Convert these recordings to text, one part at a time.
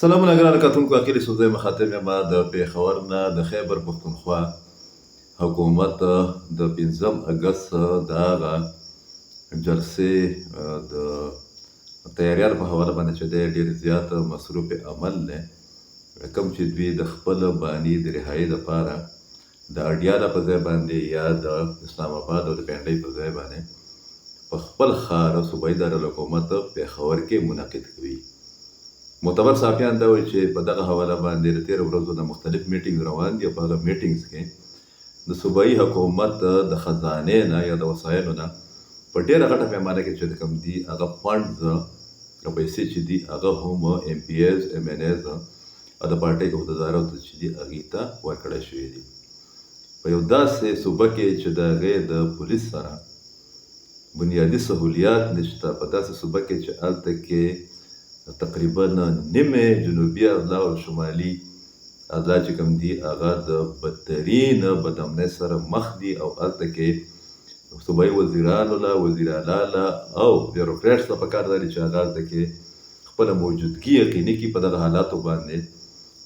سلامونه ګرانو کتونکو، اخیری سوزی مخاطب یم د پېښور نه د خیبر پښتونخوا حکومت د 5 اګست د هغه جلسې د تیاریانو په حواله باندې چې دی ډېر زیات مصروف عمل دی، کوم چې دوی د خپل باني د رهایي دپاره د اډیاله په ځای باندې یا د اسلام آباد او د پنډۍ په ځای باندې په خپل ښار صوبایي دارالحکومت پېښور کې منعقد کوي. معتبر صحافیان دا وایي چې په دغه حواله باندې د تېرو ورځو نه مختلف میټینګ روان دي او په هغه میټینګز کې د صوبایي حکومت د خزانې نه یا د وسایلو نه په ډېره غټه پیمانه کې چې د کوم دي هغه فنډز او پیسې چې دي هغه هم ایم پي ایز ایم این ایز او د پارټۍ عهدهدارو ته چې دي هغې ته ورکړی شوي دي په یو داسې صوبه کې چې د هغې د پولیس سره بنیادي سهولیات نشته، په داسې صوبه کې چې هلته کې تقریبا نیمه جنوبي اضلاع او شمالي اضلاع چې کوم دي هغه د بدترین بدامنۍ سره مخ دي او هلته کې صوبایي وزیرانو له وزیر اعلی له او بیوروکریټس ته پکار دا دي چې هغه هلته کې خپله موجودګي یقیني کړي، په دغه حالاتو باندې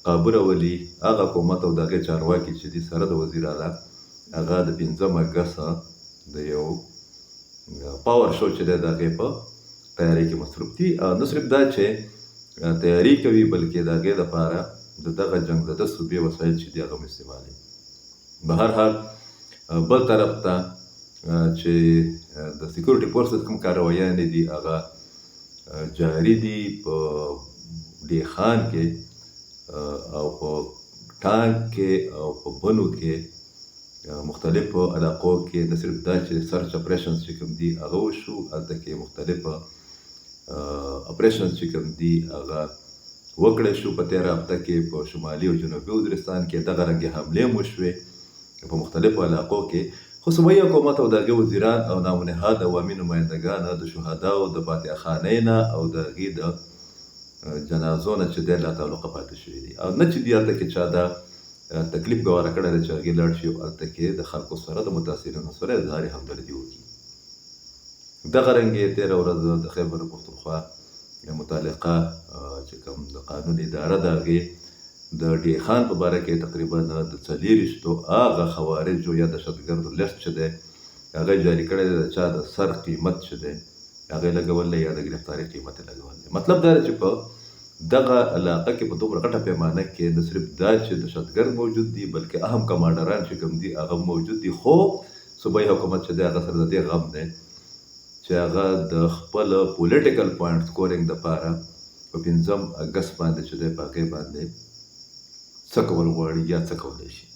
قابو راولي. هغه حکومت او د هغې چارواکي چې دي سره د وزیر اعلی هغه د 5 اګست د یو پاور شو چې دی د هغې په تیاری کې مصروف دي. نه صرف دا چې تیاری کوي بلکې د هغې دپاره د دغه جنګ زده صوبې وسایل چې دي هغه هم استعمالوي. به هر حال بل طرف ته چې د سیکورټي فورسز کوم کاروایانې دي هغه جاري دي په ډي خان کې او په ټانک کې او په بنو کې مختلفو علاقو کې. نه صرف دا چې سرچ اپریشنز چې کوم دي هغه وشو، هلته کې مختلفه اپریشنز چې کوم دي هغه وکړی شو. په تېره هفته کې په شمالي او جنوبي وزیرستان کې دغه رنګې حملې هم وشوې په مختلفو علاقو کې. خو صوبایي حکومت او د هغې وزیران او نامنهاد عوامي نمایندګان د شهداو د فاتحه خانۍ نه او د هغې د جنازو نه چې دی لا تعلقه پاتې شوي دي او نه چې دي هلته کې چا دا تکلیف ګواره کړی دی چې هغې لاړ شي او هلته کې د خلکو سره د متاثرینو سره اظهار همدردي وکړي. دغه رنګې تېره ورځ د خیبر پښتونخوا متعلقه چې کوم د قانون اداره د هغې د ډي خان په باره کې تقریبا د 24 هغه خوارجو یا دهشتګردو لیست چې دی هغه جاري کړی دی، د چا د سر قیمت چې دی هغه یې لګولی یا د ګرفتارۍ قیمت یې لګولی. مطلب دا دی چې په دغه علاقه کې په دومره غټه پیمانه کې نه صرف دا چې دهشتګرد موجود دي بلکې اهم کمانډران چې کوم دي هغه موجود دي. خو صوبایي حکومت چې دی هغه سره د دې غم دی چې هغه د خپل پولیټیکل پوینټ سکورینګ دپاره په 5 اګست باندې چې دی په هغې باندې څه کول غواړي یا څه کولی شي.